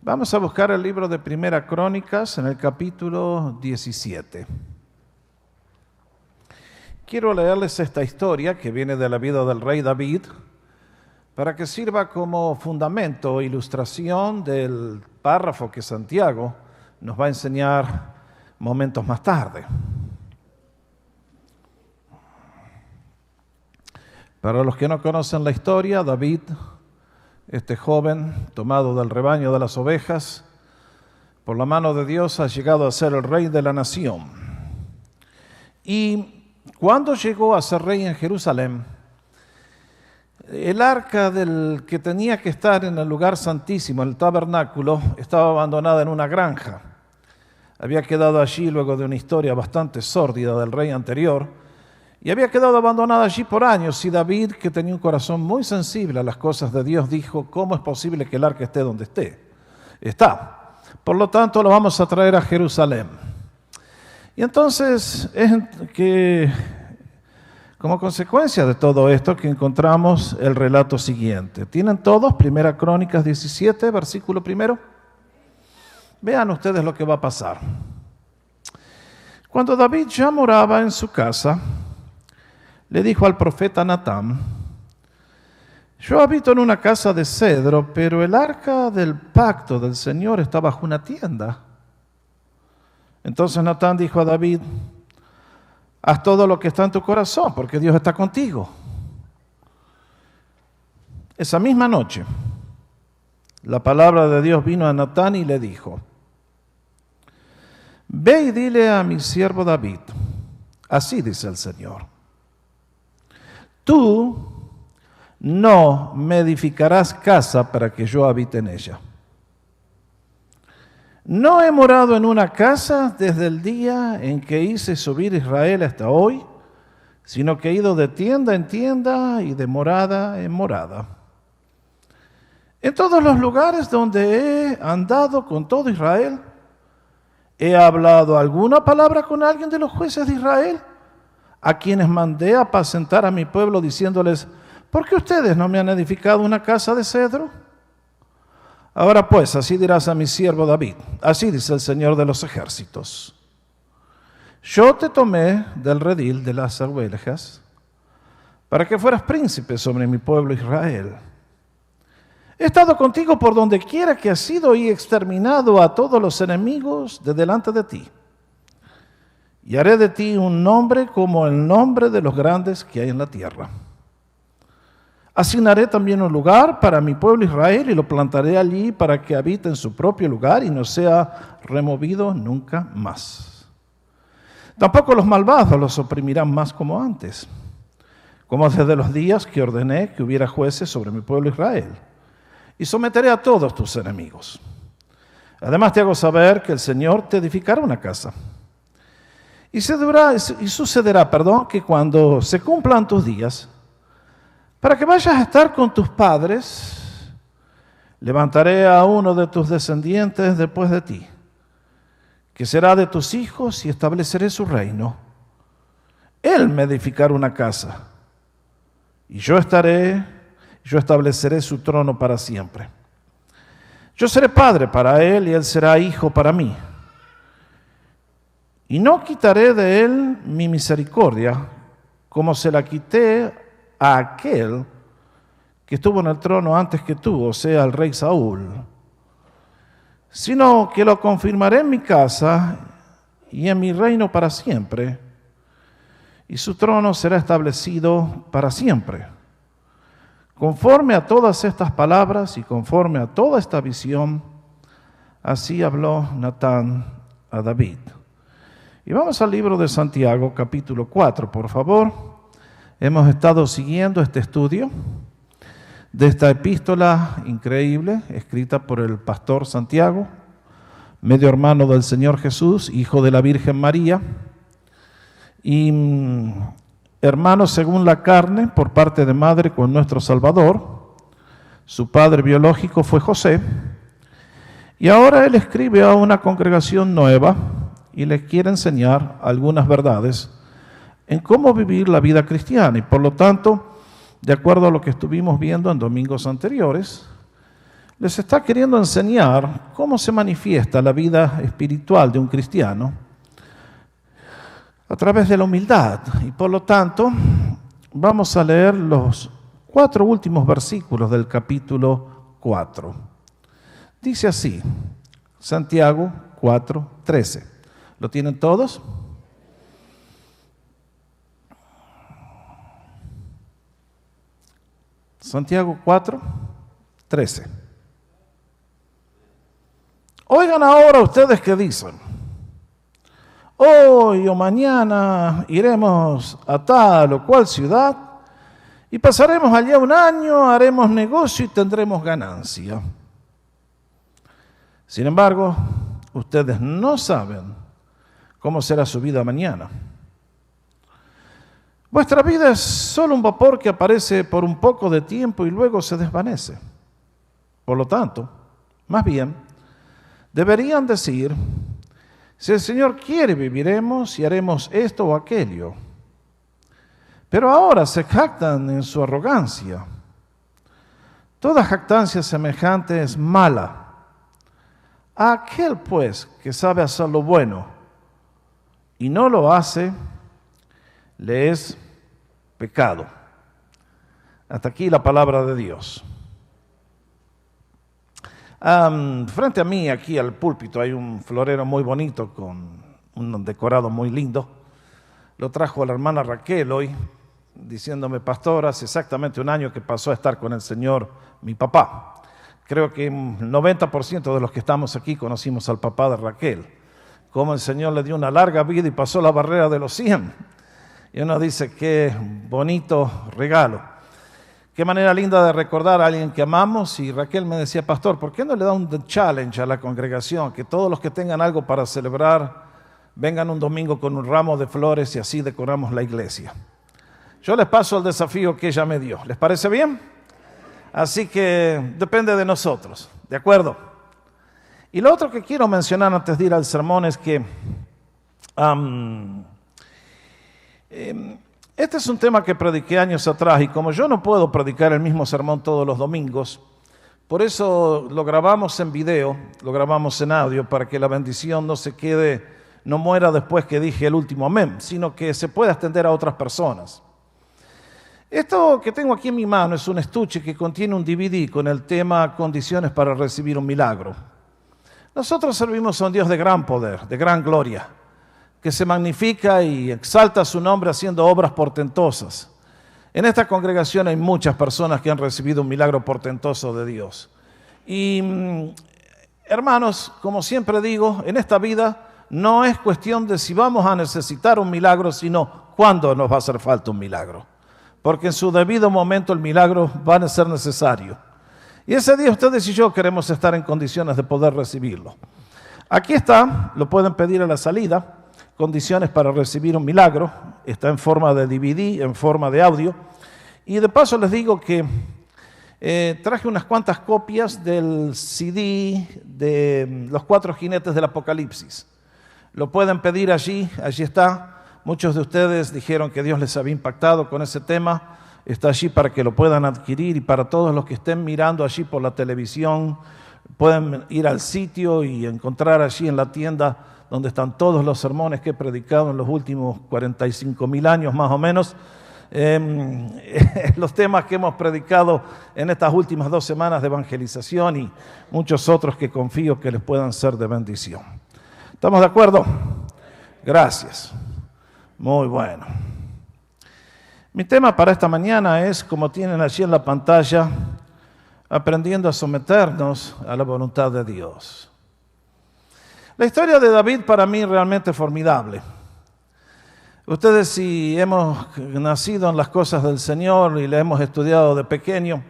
Vamos a buscar el libro de Primera Crónicas en el capítulo 17. Quiero leerles esta historia que viene de la vida del rey David para que sirva como fundamento o ilustración del párrafo que Santiago nos va a enseñar momentos más tarde. Para los que no conocen la historia, David, este joven tomado del rebaño de las ovejas, por la mano de Dios ha llegado a ser el rey de la nación. Y cuando llegó a ser rey en Jerusalén, el arca del que tenía que estar en el lugar santísimo, el tabernáculo, estaba abandonada en una granja. Había quedado allí luego de una historia bastante sórdida del rey anterior, y había quedado abandonada allí por años. Y David, que tenía un corazón muy sensible a las cosas de Dios, dijo: ¿cómo es posible que el arca esté donde está? Por lo tanto, lo vamos a traer a Jerusalén. Y entonces es que, como consecuencia de todo esto, que encontramos el relato siguiente. ¿Tienen todos Primera Crónicas 17, versículo 1? Vean ustedes lo que va a pasar. Cuando David ya moraba en su casa, le dijo al profeta Natán: yo habito en una casa de cedro, pero el arca del pacto del Señor está bajo una tienda. Entonces Natán dijo a David: haz todo lo que está en tu corazón, porque Dios está contigo. Esa misma noche, la palabra de Dios vino a Natán y le dijo: ve y dile a mi siervo David, así dice el Señor: tú no me edificarás casa para que yo habite en ella. No he morado en una casa desde el día en que hice subir Israel hasta hoy, sino que he ido de tienda en tienda y de morada en morada. En todos los lugares donde he andado con todo Israel, ¿he hablado alguna palabra con alguien de los jueces de Israel, a quienes mandé a apacentar a mi pueblo, diciéndoles: ¿por qué ustedes no me han edificado una casa de cedro? Ahora pues, así dirás a mi siervo David: así dice el Señor de los ejércitos: yo te tomé del redil de las ovejas para que fueras príncipe sobre mi pueblo Israel. He estado contigo por donde quiera que has ido y he exterminado a todos los enemigos de delante de ti. Y haré de ti un nombre como el nombre de los grandes que hay en la tierra. Asignaré también un lugar para mi pueblo Israel y lo plantaré allí para que habite en su propio lugar y no sea removido nunca más. Tampoco los malvados los oprimirán más como antes, como desde los días que ordené que hubiera jueces sobre mi pueblo Israel. Y someteré a todos tus enemigos. Además te hago saber que el Señor te edificará una casa. Y sucederá, que cuando se cumplan tus días, para que vayas a estar con tus padres, levantaré a uno de tus descendientes después de ti, que será de tus hijos, y estableceré su reino. Él me edificará una casa, y yo estableceré su trono para siempre. Yo seré padre para él, y él será hijo para mí. Y no quitaré de él mi misericordia, como se la quité a aquel que estuvo en el trono antes que tú, o sea, el rey Saúl, sino que lo confirmaré en mi casa y en mi reino para siempre, y su trono será establecido para siempre. Conforme a todas estas palabras y conforme a toda esta visión, así habló Natán a David. Y vamos al libro de Santiago, capítulo 4, por favor. Hemos estado siguiendo este estudio de esta epístola increíble, escrita por el pastor Santiago, medio hermano del Señor Jesús, hijo de la Virgen María, y hermano según la carne, por parte de madre con nuestro Salvador. Su padre biológico fue José, y ahora él escribe a una congregación nueva, y les quiere enseñar algunas verdades en cómo vivir la vida cristiana. Y por lo tanto, de acuerdo a lo que estuvimos viendo en domingos anteriores, les está queriendo enseñar cómo se manifiesta la vida espiritual de un cristiano a través de la humildad. Y por lo tanto, vamos a leer los 4 últimos versículos del capítulo 4. Dice así, Santiago 4:13. ¿Lo tienen todos? Santiago 4:13. Oigan ahora ustedes qué dicen. Hoy o mañana iremos a tal o cual ciudad y pasaremos allá un año, haremos negocio y tendremos ganancia. Sin embargo, ustedes no saben cómo será su vida mañana. Vuestra vida es solo un vapor que aparece por un poco de tiempo y luego se desvanece. Por lo tanto, más bien, deberían decir, si el Señor quiere, viviremos y haremos esto o aquello. Pero ahora se jactan en su arrogancia. Toda jactancia semejante es mala. A aquel, pues, que sabe hacer lo bueno y no lo hace, le es pecado. Hasta aquí la palabra de Dios. Frente a mí, aquí al púlpito, hay un florero muy bonito con un decorado muy lindo. Lo trajo la hermana Raquel hoy, diciéndome, pastor, hace exactamente un año que pasó a estar con el Señor mi papá. Creo que el 90% de los que estamos aquí conocimos al papá de Raquel. Cómo el Señor le dio una larga vida y pasó la barrera de los 100. Y uno dice, qué bonito regalo. Qué manera linda de recordar a alguien que amamos. Y Raquel me decía, pastor, ¿por qué no le da un challenge a la congregación? Que todos los que tengan algo para celebrar vengan un domingo con un ramo de flores y así decoramos la iglesia. Yo les paso el desafío que ella me dio. ¿Les parece bien? Así que depende de nosotros, ¿de acuerdo? Y lo otro que quiero mencionar antes de ir al sermón es que este es un tema que prediqué años atrás y como yo no puedo predicar el mismo sermón todos los domingos, por eso lo grabamos en video, lo grabamos en audio para que la bendición no se quede, no muera después que dije el último amén, sino que se pueda extender a otras personas. Esto que tengo aquí en mi mano es un estuche que contiene un DVD con el tema Condiciones para recibir un milagro. Nosotros servimos a un Dios de gran poder, de gran gloria, que se magnifica y exalta su nombre haciendo obras portentosas. En esta congregación hay muchas personas que han recibido un milagro portentoso de Dios. Y hermanos, como siempre digo, en esta vida no es cuestión de si vamos a necesitar un milagro, sino cuándo nos va a hacer falta un milagro. Porque en su debido momento el milagro va a ser necesario. Y ese día ustedes y yo queremos estar en condiciones de poder recibirlo. Aquí está, lo pueden pedir a la salida, Condiciones para recibir un milagro. Está en forma de DVD, en forma de audio. Y de paso les digo que traje unas cuantas copias del CD de los 4 jinetes del Apocalipsis. Lo pueden pedir allí está. Muchos de ustedes dijeron que Dios les había impactado con ese tema. Está allí para que lo puedan adquirir y para todos los que estén mirando allí por la televisión, pueden ir al sitio y encontrar allí en la tienda donde están todos los sermones que he predicado en los últimos 45,000 años más o menos. Los temas que hemos predicado en estas últimas 2 semanas de evangelización y muchos otros que confío que les puedan ser de bendición. ¿Estamos de acuerdo? Gracias. Muy bueno. Mi tema para esta mañana es, como tienen allí en la pantalla, aprendiendo a someternos a la voluntad de Dios. La historia de David para mí realmente es formidable. Ustedes, si hemos nacido en las cosas del Señor y le hemos estudiado de pequeño,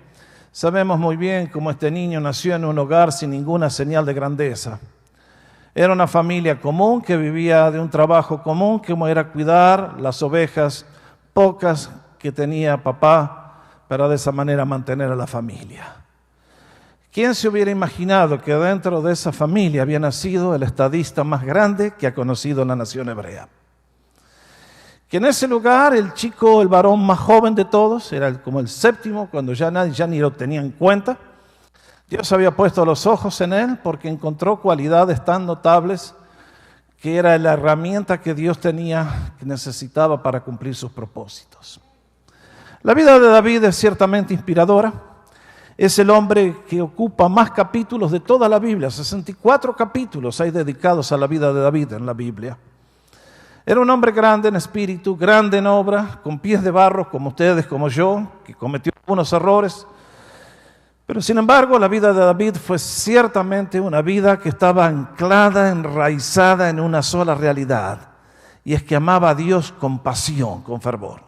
sabemos muy bien cómo este niño nació en un hogar sin ninguna señal de grandeza. Era una familia común que vivía de un trabajo común, como era cuidar las ovejas pocas que tenía papá para de esa manera mantener a la familia. ¿Quién se hubiera imaginado que dentro de esa familia había nacido el estadista más grande que ha conocido la nación hebrea? Que en ese lugar el chico, el varón más joven de todos, era como el 7º, cuando ya nadie ya ni lo tenía en cuenta, Dios había puesto los ojos en él porque encontró cualidades tan notables que era la herramienta que Dios tenía, que necesitaba para cumplir sus propósitos. La vida de David es ciertamente inspiradora. Es el hombre que ocupa más capítulos de toda la Biblia. 64 capítulos hay dedicados a la vida de David en la Biblia. Era un hombre grande en espíritu, grande en obra, con pies de barro como ustedes, como yo, que cometió algunos errores. Pero sin embargo, la vida de David fue ciertamente una vida que estaba anclada, enraizada en una sola realidad, y es que amaba a Dios con pasión, con fervor.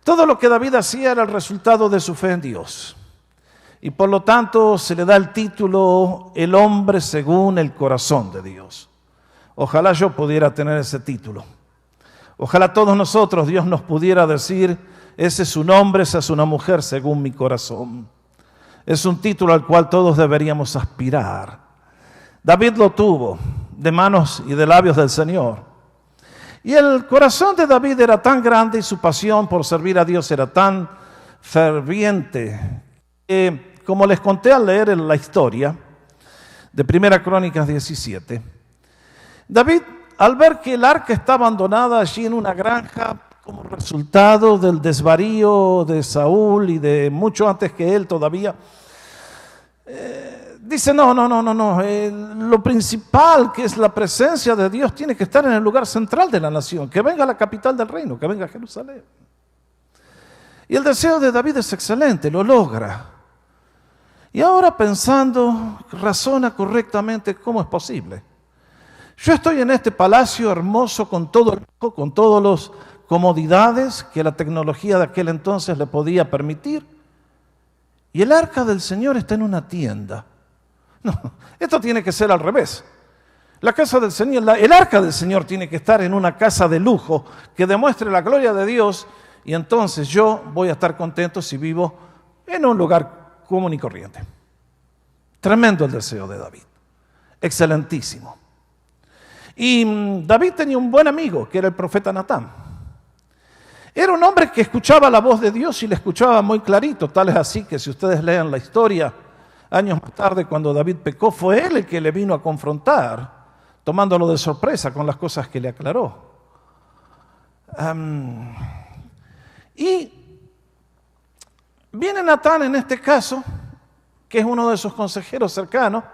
Todo lo que David hacía era el resultado de su fe en Dios, y por lo tanto se le da el título El hombre según el corazón de Dios. Ojalá yo pudiera tener ese título. Ojalá todos nosotros Dios nos pudiera decir, ese es un hombre, esa es una mujer según mi corazón. Es un título al cual todos deberíamos aspirar. David lo tuvo de manos y de labios del Señor. Y el corazón de David era tan grande y su pasión por servir a Dios era tan ferviente que, como les conté al leer en la historia de 1 Crónicas 17, David, al ver que el arca está abandonada allí en una granja como resultado del desvarío de Saúl y de mucho antes que él todavía, dice, no, lo principal que es la presencia de Dios tiene que estar en el lugar central de la nación, que venga a la capital del reino, que venga a Jerusalén. Y el deseo de David es excelente, lo logra. Y ahora pensando, razona correctamente cómo es posible. Yo estoy en este palacio hermoso con todo el lujo, con todas las comodidades que la tecnología de aquel entonces le podía permitir. Y el arca del Señor está en una tienda. No, esto tiene que ser al revés. La casa del Señor, el arca del Señor tiene que estar en una casa de lujo que demuestre la gloria de Dios, y entonces yo voy a estar contento si vivo en un lugar común y corriente. Tremendo el deseo de David. Excelentísimo. Y David tenía un buen amigo, que era el profeta Natán. Era un hombre que escuchaba la voz de Dios y le escuchaba muy clarito, tal es así que si ustedes leen la historia, años más tarde cuando David pecó, fue él el que le vino a confrontar, tomándolo de sorpresa con las cosas que le aclaró. Y viene Natán en este caso, que es uno de sus consejeros cercanos,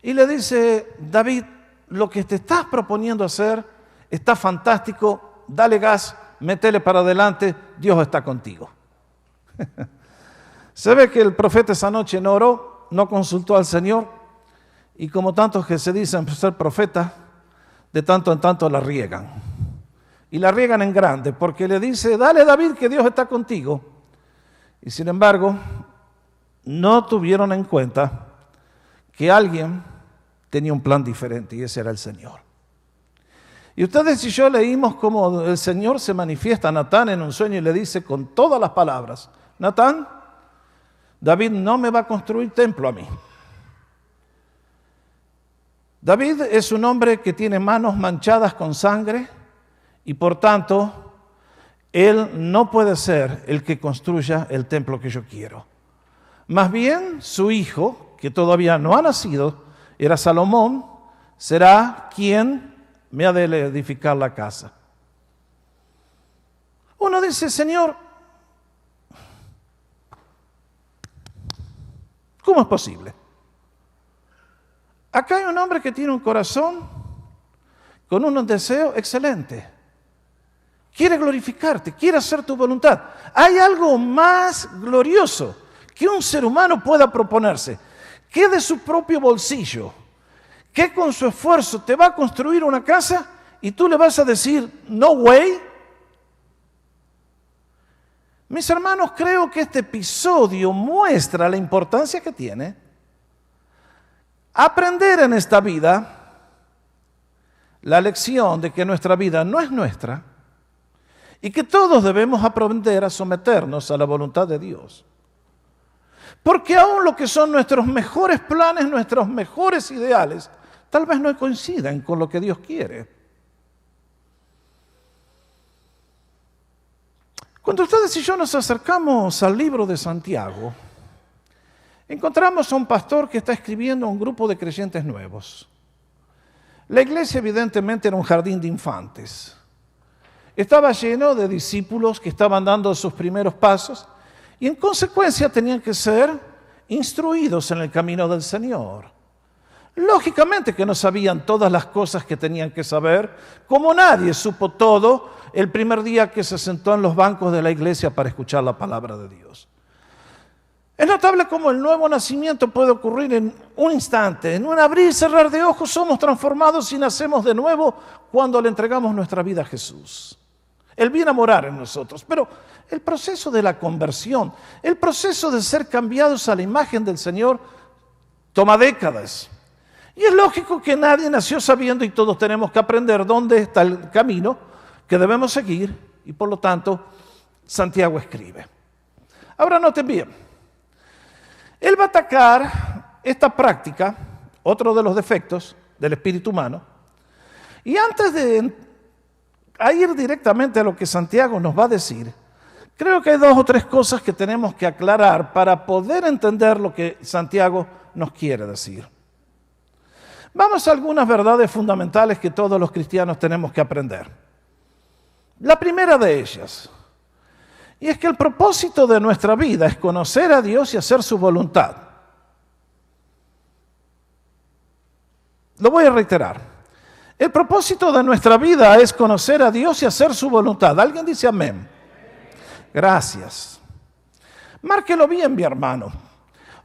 y le dice, David, lo que te estás proponiendo hacer está fantástico, dale gas, métele para adelante, Dios está contigo. Se ve que el profeta esa noche no oró, no consultó al Señor, y como tantos que se dicen ser profetas, de tanto en tanto la riegan. Y la riegan en grande, porque le dice, dale David que Dios está contigo. Y sin embargo, no tuvieron en cuenta que alguien tenía un plan diferente, y ese era el Señor. Y ustedes y yo leímos cómo el Señor se manifiesta a Natán en un sueño y le dice con todas las palabras, Natán, David no me va a construir templo a mí. David es un hombre que tiene manos manchadas con sangre y por tanto, él no puede ser el que construya el templo que yo quiero. Más bien, su hijo, que todavía no ha nacido, era Salomón, será quien me ha de edificar la casa. Uno dice, Señor, ¿cómo es posible? Acá hay un hombre que tiene un corazón con unos deseos excelentes. Quiere glorificarte, quiere hacer tu voluntad. Hay algo más glorioso que un ser humano pueda proponerse, que de su propio bolsillo, que con su esfuerzo te va a construir una casa y tú le vas a decir, no way. Mis hermanos, creo que este episodio muestra la importancia que tiene aprender en esta vida la lección de que nuestra vida no es nuestra y que todos debemos aprender a someternos a la voluntad de Dios. Porque aún lo que son nuestros mejores planes, nuestros mejores ideales, tal vez no coincidan con lo que Dios quiere. Cuando ustedes y yo nos acercamos al libro de Santiago, encontramos a un pastor que está escribiendo a un grupo de creyentes nuevos. La iglesia evidentemente era un jardín de infantes. Estaba lleno de discípulos que estaban dando sus primeros pasos y en consecuencia tenían que ser instruidos en el camino del Señor. Lógicamente que no sabían todas las cosas que tenían que saber, como nadie supo todo el primer día que se sentó en los bancos de la iglesia para escuchar la palabra de Dios. Es notable cómo el nuevo nacimiento puede ocurrir en un instante, en un abrir y cerrar de ojos somos transformados y nacemos de nuevo cuando le entregamos nuestra vida a Jesús. Él viene a morar en nosotros, pero el proceso de la conversión, el proceso de ser cambiados a la imagen del Señor toma décadas. Y es lógico que nadie nació sabiendo y todos tenemos que aprender dónde está el camino que debemos seguir y por lo tanto Santiago escribe. Ahora noten bien. Él va a atacar esta práctica, otro de los defectos del espíritu humano, y antes de ir directamente a lo que Santiago nos va a decir, creo que hay 2 o 3 cosas que tenemos que aclarar para poder entender lo que Santiago nos quiere decir. Vamos a algunas verdades fundamentales que todos los cristianos tenemos que aprender. La primera de ellas, y es que el propósito de nuestra vida es conocer a Dios y hacer su voluntad. Lo voy a reiterar. El propósito de nuestra vida es conocer a Dios y hacer su voluntad. ¿Alguien dice amén? Gracias. Márquelo bien, mi hermano.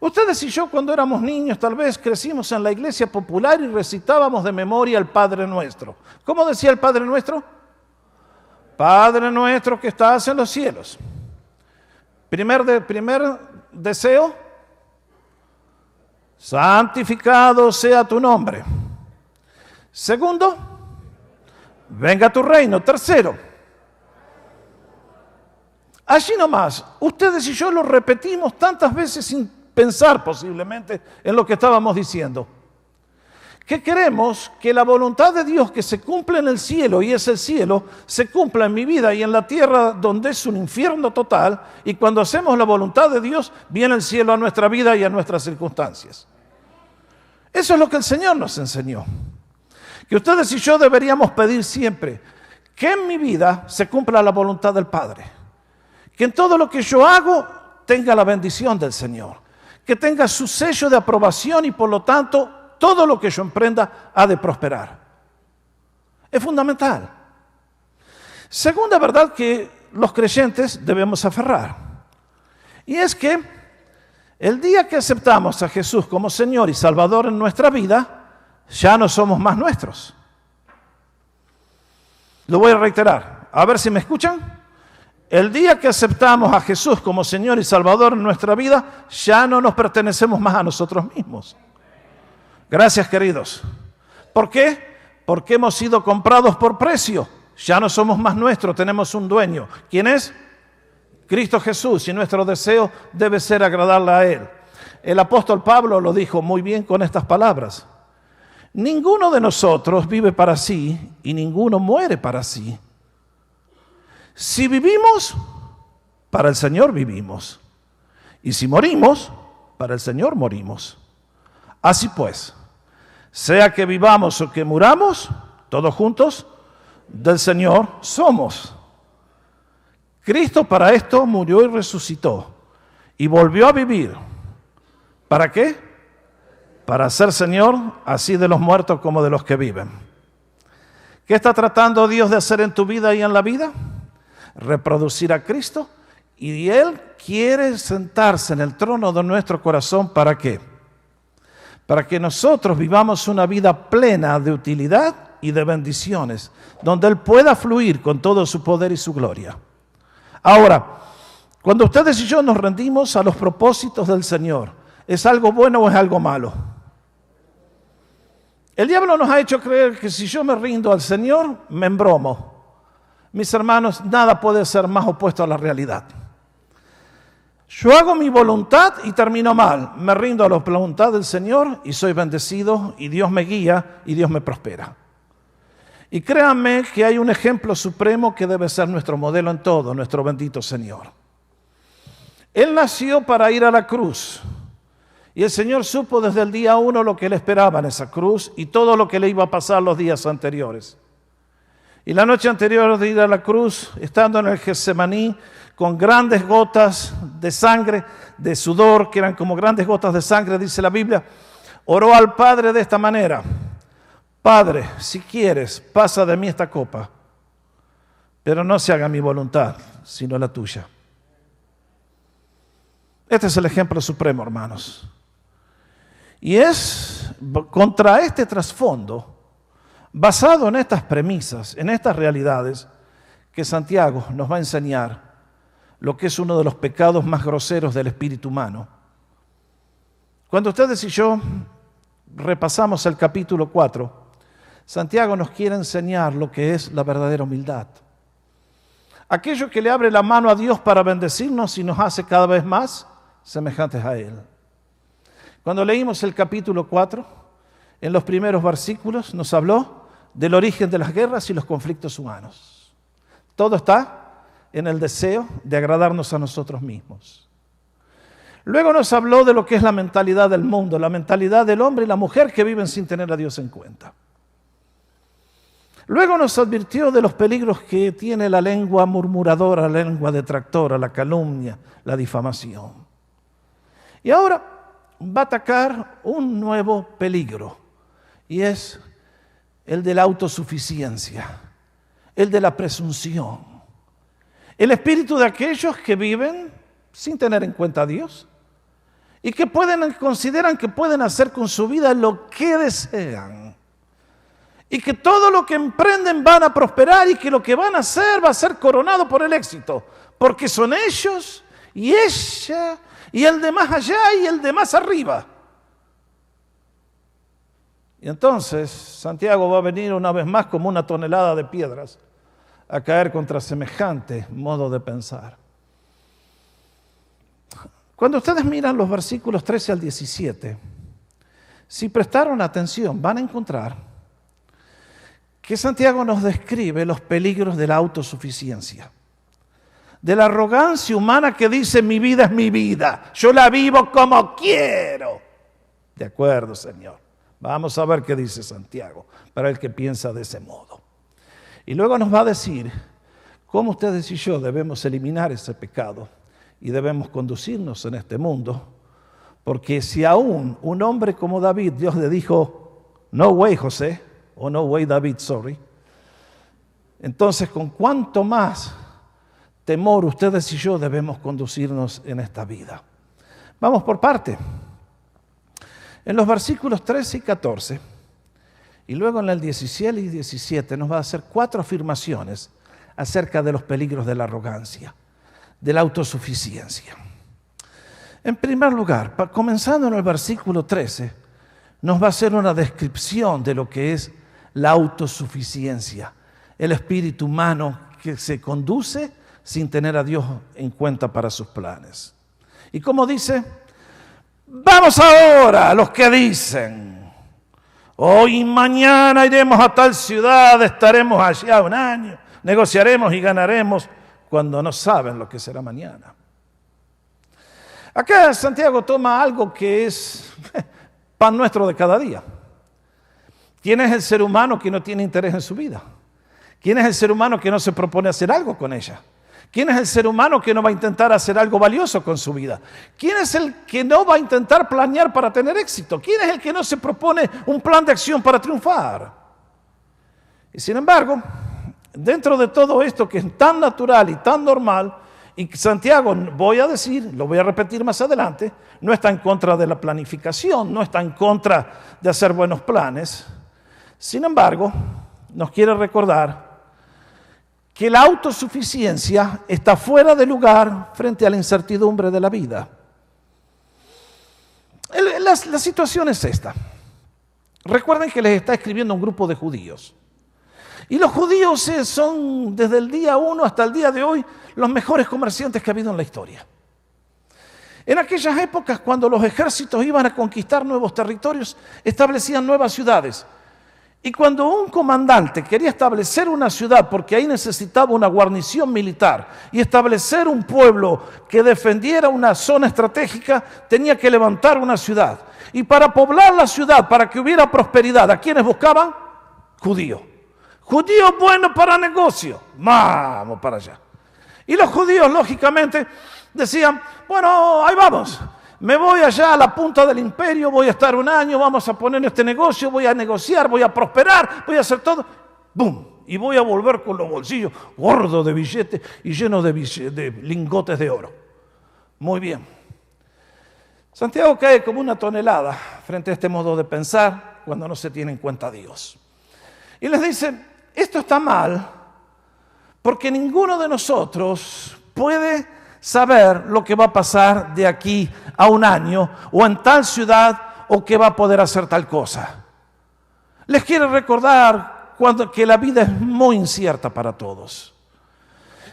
Ustedes y yo cuando éramos niños tal vez crecimos en la iglesia popular y recitábamos de memoria el Padre Nuestro. ¿Cómo decía el Padre Nuestro? Padre nuestro que estás en los cielos. Primer deseo, santificado sea tu nombre. Segundo, venga tu reino. Tercero, allí nomás, ustedes y yo lo repetimos tantas veces sin pensar posiblemente en lo que estábamos diciendo. Que queremos que la voluntad de Dios que se cumple en el cielo, y es el cielo, se cumpla en mi vida y en la tierra donde es un infierno total, y cuando hacemos la voluntad de Dios, viene el cielo a nuestra vida y a nuestras circunstancias. Eso es lo que el Señor nos enseñó. Que ustedes y yo deberíamos pedir siempre que en mi vida se cumpla la voluntad del Padre. Que en todo lo que yo hago tenga la bendición del Señor. Que tenga su sello de aprobación y por lo tanto todo lo que yo emprenda ha de prosperar. Es fundamental. Segunda verdad que los creyentes debemos aferrar. Y es que el día que aceptamos a Jesús como Señor y Salvador en nuestra vida, ya no somos más nuestros. Lo voy a reiterar. A ver si me escuchan. El día que aceptamos a Jesús como Señor y Salvador en nuestra vida, ya no nos pertenecemos más a nosotros mismos. Gracias, queridos. ¿Por qué? Porque hemos sido comprados por precio. Ya no somos más nuestros, tenemos un dueño. ¿Quién es? Cristo Jesús, y nuestro deseo debe ser agradarle a Él. El apóstol Pablo lo dijo muy bien con estas palabras. Ninguno de nosotros vive para sí y ninguno muere para sí. Si vivimos, para el Señor vivimos. Y si morimos, para el Señor morimos. Así pues, sea que vivamos o que muramos, todos juntos, del Señor somos. Cristo para esto murió y resucitó y volvió a vivir. ¿Para qué? Para ser Señor así de los muertos como de los que viven. ¿Qué está tratando Dios de hacer en tu vida y en la vida? Reproducir a Cristo, y Él quiere sentarse en el trono de nuestro corazón. ¿Para qué? Para que nosotros vivamos una vida plena de utilidad y de bendiciones, donde Él pueda fluir con todo su poder y su gloria. Ahora, cuando ustedes y yo nos rendimos a los propósitos del Señor, ¿es algo bueno o es algo malo? El diablo nos ha hecho creer que si yo me rindo al Señor, me embromo. Mis hermanos, nada puede ser más opuesto a la realidad. Yo hago mi voluntad y termino mal. Me rindo a la voluntad del Señor y soy bendecido y Dios me guía y Dios me prospera. Y créanme que hay un ejemplo supremo que debe ser nuestro modelo en todo, nuestro bendito Señor. Él nació para ir a la cruz Y el Señor supo desde el día 1 lo que le esperaba en esa cruz y todo lo que le iba a pasar los días anteriores. Y la noche anterior de ir a la cruz, estando en el Getsemaní, con grandes gotas de sangre, de sudor, que eran como grandes gotas de sangre, dice la Biblia, oró al Padre de esta manera: Padre, si quieres, pasa de mí esta copa, pero no se haga mi voluntad, sino la tuya. Este es el ejemplo supremo, hermanos. Y es contra este trasfondo, basado en estas premisas, en estas realidades, que Santiago nos va a enseñar lo que es uno de los pecados más groseros del espíritu humano. Cuando ustedes y yo repasamos el capítulo 4, Santiago nos quiere enseñar lo que es la verdadera humildad. Aquello que le abre la mano a Dios para bendecirnos y nos hace cada vez más semejantes a Él. Cuando leímos el capítulo 4, en los primeros versículos nos habló del origen de las guerras y los conflictos humanos. Todo está en el deseo de agradarnos a nosotros mismos. Luego nos habló de lo que es la mentalidad del mundo, la mentalidad del hombre y la mujer que viven sin tener a Dios en cuenta. Luego nos advirtió de los peligros que tiene la lengua murmuradora, la lengua detractora, la calumnia, la difamación. Y ahora va a atacar un nuevo peligro, y es el de la autosuficiencia, el de la presunción, el espíritu de aquellos que viven sin tener en cuenta a Dios y que consideran que pueden hacer con su vida lo que desean y que todo lo que emprenden van a prosperar y que lo que van a hacer va a ser coronado por el éxito, porque son ellos y ella y el de más allá y el de más arriba. Y entonces Santiago va a venir una vez más como una tonelada de piedras a caer contra semejante modo de pensar. Cuando ustedes miran los versículos 13 al 17, si prestaron atención, van a encontrar que Santiago nos describe los peligros de la autosuficiencia, de la arrogancia humana que dice: mi vida es mi vida, yo la vivo como quiero. De acuerdo, Señor. Vamos a ver qué dice Santiago para el que piensa de ese modo. Y luego nos va a decir cómo ustedes y yo debemos eliminar ese pecado y debemos conducirnos en este mundo, porque si aún un hombre como David, Dios le dijo: no way, José, o no way, David, sorry. Entonces, con cuánto más temor ustedes y yo debemos conducirnos en esta vida. Vamos por parte. En los versículos 13 y 14, y luego en el 17 y 17, nos va a hacer 4 afirmaciones acerca de los peligros de la arrogancia, de la autosuficiencia. En primer lugar, comenzando en el versículo 13, nos va a hacer una descripción de lo que es la autosuficiencia, el espíritu humano que se conduce sin tener a Dios en cuenta para sus planes. Y como dice: vamos ahora, los que dicen: hoy y mañana iremos a tal ciudad, estaremos allá un año, negociaremos y ganaremos, cuando no saben lo que será mañana. Acá Santiago toma algo que es pan nuestro de cada día. ¿Quién es el ser humano que no tiene interés en su vida? ¿Quién es el ser humano que no se propone hacer algo con ella? ¿Quién es el ser humano que no va a intentar hacer algo valioso con su vida? ¿Quién es el que no va a intentar planear para tener éxito? ¿Quién es el que no se propone un plan de acción para triunfar? Y sin embargo, dentro de todo esto que es tan natural y tan normal, y Santiago, voy a decir, lo voy a repetir más adelante, no está en contra de la planificación, no está en contra de hacer buenos planes. Sin embargo, nos quiere recordar que la autosuficiencia está fuera de lugar frente a la incertidumbre de la vida. La situación es esta. Recuerden que les está escribiendo un grupo de judíos. Y los judíos son, desde el día 1 hasta el día de hoy, los mejores comerciantes que ha habido en la historia. En aquellas épocas, cuando los ejércitos iban a conquistar nuevos territorios, establecían nuevas ciudades. Y cuando un comandante quería establecer una ciudad, porque ahí necesitaba una guarnición militar, y establecer un pueblo que defendiera una zona estratégica, tenía que levantar una ciudad. Y para poblar la ciudad, para que hubiera prosperidad, ¿a quiénes buscaban? Judíos. Judíos buenos para negocio. Vamos para allá. Y los judíos, lógicamente, decían, bueno, ahí vamos. Me voy allá a la punta del imperio, voy a estar un año, vamos a poner este negocio, voy a negociar, voy a prosperar, voy a hacer todo. ¡Bum! Y voy a volver con los bolsillos gordos de billetes y llenos de lingotes de oro. Muy bien. Santiago cae como una tonelada frente a este modo de pensar cuando no se tiene en cuenta a Dios. Y les dice, esto está mal porque ninguno de nosotros puede saber lo que va a pasar de aquí a un año o en tal ciudad o que va a poder hacer tal cosa. Les quiero recordar que la vida es muy incierta para todos.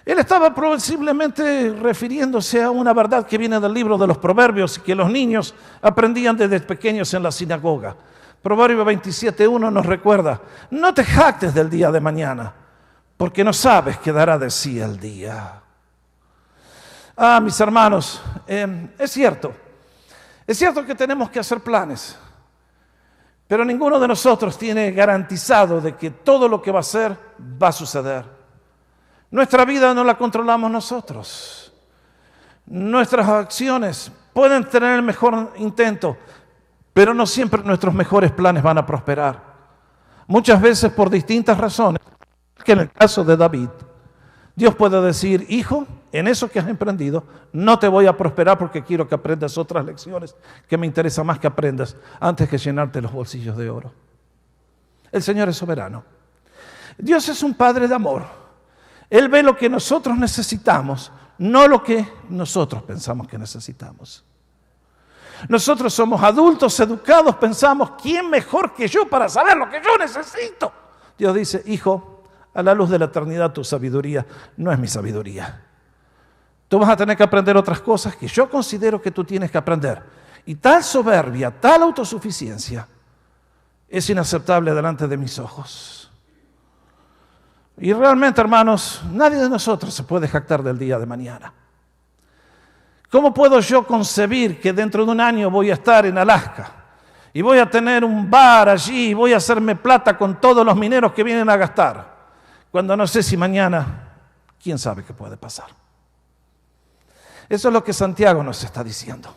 Él estaba posiblemente refiriéndose a una verdad que viene del libro de los Proverbios que los niños aprendían desde pequeños en la sinagoga. Proverbio 27:1 nos recuerda, no te jactes del día de mañana, porque no sabes qué dará de sí el día. Mis hermanos, es cierto que tenemos que hacer planes, pero ninguno de nosotros tiene garantizado de que todo lo que va a ser va a suceder. Nuestra vida no la controlamos nosotros. Nuestras acciones pueden tener el mejor intento, pero no siempre nuestros mejores planes van a prosperar. Muchas veces por distintas razones, que en el caso de David, Dios puede decir, hijo, en eso que has emprendido, no te voy a prosperar porque quiero que aprendas otras lecciones que me interesa más que aprendas antes que llenarte los bolsillos de oro. El Señor es soberano. Dios es un Padre de amor. Él ve lo que nosotros necesitamos, no lo que nosotros pensamos que necesitamos. Nosotros somos adultos, educados, pensamos, ¿quién mejor que yo para saber lo que yo necesito? Dios dice, hijo, a la luz de la eternidad tu sabiduría no es mi sabiduría. Tú vas a tener que aprender otras cosas que yo considero que tú tienes que aprender. Y tal soberbia, tal autosuficiencia es inaceptable delante de mis ojos. Y realmente, hermanos, nadie de nosotros se puede jactar del día de mañana. ¿Cómo puedo yo concebir que dentro de un año voy a estar en Alaska y voy a tener un bar allí y voy a hacerme plata con todos los mineros que vienen a gastar? Cuando no sé si mañana, quién sabe qué puede pasar. Eso es lo que Santiago nos está diciendo.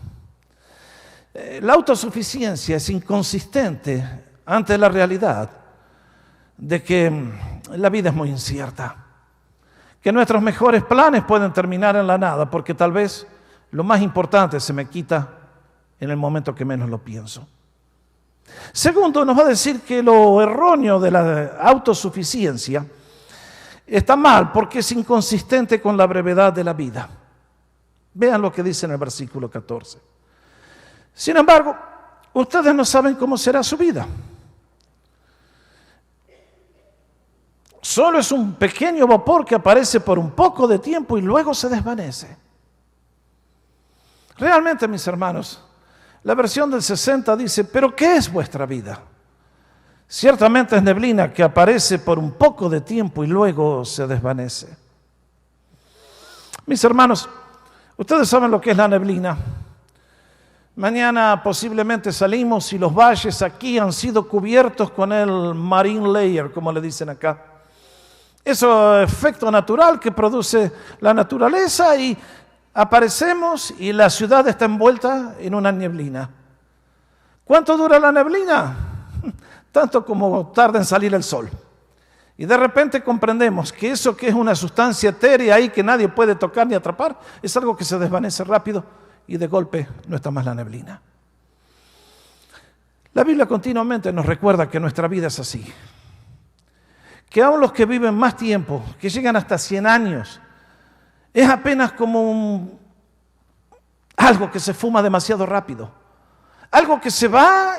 La autosuficiencia es inconsistente ante la realidad de que la vida es muy incierta, que nuestros mejores planes pueden terminar en la nada, porque tal vez lo más importante se me quita en el momento que menos lo pienso. Segundo, nos va a decir que lo erróneo de la autosuficiencia está mal porque es inconsistente con la brevedad de la vida. Vean lo que dice en el versículo 14. Sin embargo, ustedes no saben cómo será su vida. Solo es un pequeño vapor que aparece por un poco de tiempo y luego se desvanece. Realmente, mis hermanos, la versión del 60 dice, ¿pero qué es vuestra vida? Ciertamente es neblina que aparece por un poco de tiempo y luego se desvanece. Mis hermanos, ustedes saben lo que es la neblina. Mañana posiblemente salimos y los valles aquí han sido cubiertos con el marine layer, como le dicen acá. Eso es efecto natural que produce la naturaleza y aparecemos y la ciudad está envuelta en una neblina. ¿Cuánto dura la neblina? Tanto como tarda en salir el sol. Y de repente comprendemos que eso que es una sustancia etérea ahí que nadie puede tocar ni atrapar, es algo que se desvanece rápido y de golpe no está más la neblina. La Biblia continuamente nos recuerda que nuestra vida es así. Que aún los que viven más tiempo, que llegan hasta 100 años, es apenas como algo que se fuma demasiado rápido. Algo que se va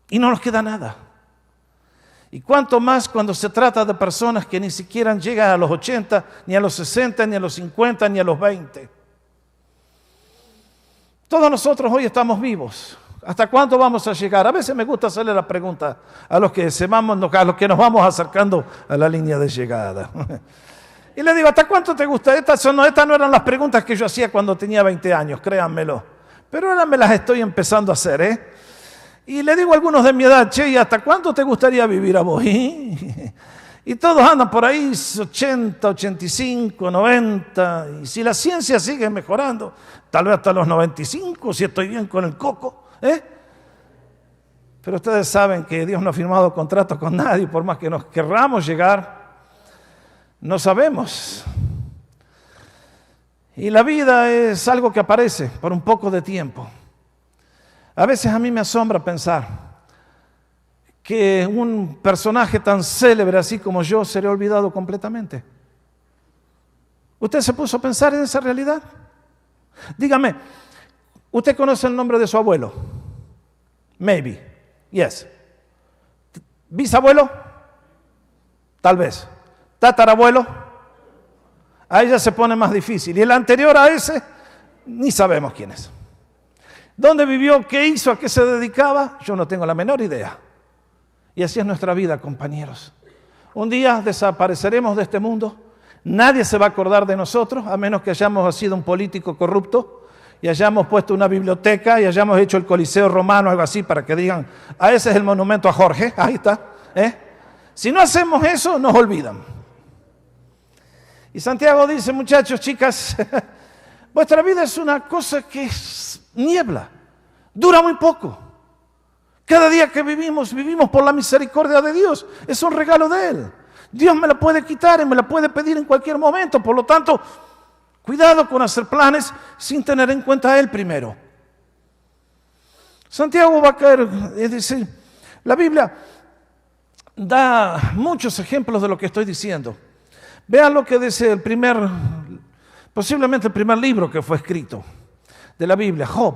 y no nos queda nada. Y cuánto más cuando se trata de personas que ni siquiera llegan a los 80, ni a los 60, ni a los 50, ni a los 20. Todos nosotros hoy estamos vivos, ¿Hasta cuánto vamos a llegar? A veces me gusta hacerle la pregunta a los que a los que nos vamos acercando a la línea de llegada. Y le digo, ¿hasta cuánto te gusta? Estas no eran las preguntas que yo hacía cuando tenía 20 años, créanmelo. Pero ahora me las estoy empezando a hacer, ¿eh? Y le digo a algunos de mi edad, che, ¿y hasta cuánto te gustaría vivir a vos? Y todos andan por ahí 80, 85, 90. Y si la ciencia sigue mejorando, tal vez hasta los 95, si estoy bien con el coco, ¿eh? Pero ustedes saben que Dios no ha firmado contratos con nadie, por más que nos querramos llegar. No sabemos. Y la vida es algo que aparece por un poco de tiempo. A veces a mí me asombra pensar que un personaje tan célebre así como yo será olvidado completamente. ¿Usted se puso a pensar en esa realidad? Dígame, ¿usted conoce el nombre de su abuelo? Maybe. Yes. ¿Bisabuelo? Tal vez. ¿Tatarabuelo? Ahí ya se pone más difícil. Y el anterior a ese, ni sabemos quién es. ¿Dónde vivió? ¿Qué hizo? ¿A qué se dedicaba? Yo no tengo la menor idea. Y así es nuestra vida, compañeros. Un día desapareceremos de este mundo. Nadie se va a acordar de nosotros, a menos que hayamos sido un político corrupto y hayamos puesto una biblioteca y hayamos hecho el Coliseo Romano, algo así, para que digan, ese es el monumento a Jorge. Ahí está. Si no hacemos eso, nos olvidan. Y Santiago dice, muchachos, chicas, vuestra vida es una cosa que es niebla, dura muy poco. Cada día que vivimos por la misericordia de Dios, es un regalo de Él. Dios me la puede quitar y me la puede pedir en cualquier momento, por lo tanto, cuidado con hacer planes sin tener en cuenta a Él primero. Santiago va a caer, es decir, la Biblia da muchos ejemplos de lo que estoy diciendo. Vean lo que dice posiblemente el primer libro que fue escrito de la Biblia, Job.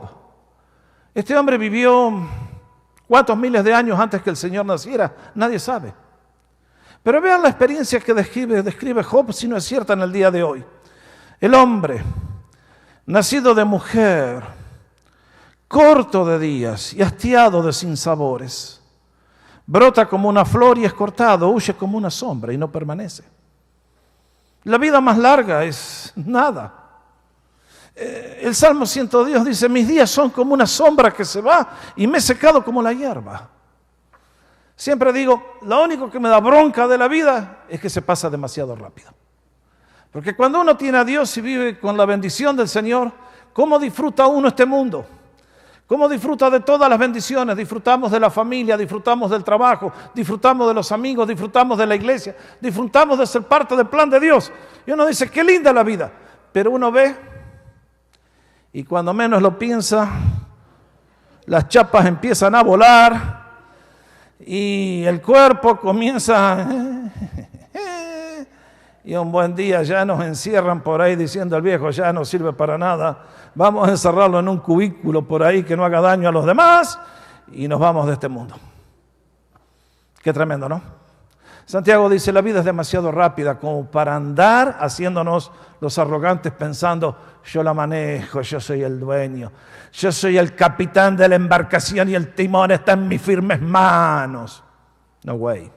Este hombre vivió ¿cuántos miles de años antes que el Señor naciera? Nadie sabe. Pero vean la experiencia que describe Job, si no es cierta en el día de hoy. El hombre, nacido de mujer, corto de días y hastiado de sinsabores, brota como una flor y es cortado, huye como una sombra y no permanece. La vida más larga es nada. El Salmo 102 dice, mis días son como una sombra que se va y me he secado como la hierba. Siempre digo, lo único que me da bronca de la vida es que se pasa demasiado rápido. Porque cuando uno tiene a Dios y vive con la bendición del Señor, ¿cómo disfruta uno este mundo? ¿Cómo disfruta de todas las bendiciones? Disfrutamos de la familia, disfrutamos del trabajo, disfrutamos de los amigos, disfrutamos de la iglesia, disfrutamos de ser parte del plan de Dios. Y uno dice, qué linda la vida. Pero uno ve y cuando menos lo piensa, las chapas empiezan a volar y el cuerpo comienza... Y un buen día ya nos encierran por ahí diciendo al viejo, ya no sirve para nada, vamos a encerrarlo en un cubículo por ahí que no haga daño a los demás y nos vamos de este mundo. Qué tremendo, ¿no? Santiago dice, la vida es demasiado rápida como para andar haciéndonos los arrogantes pensando, yo la manejo, yo soy el dueño, yo soy el capitán de la embarcación y el timón está en mis firmes manos. No way.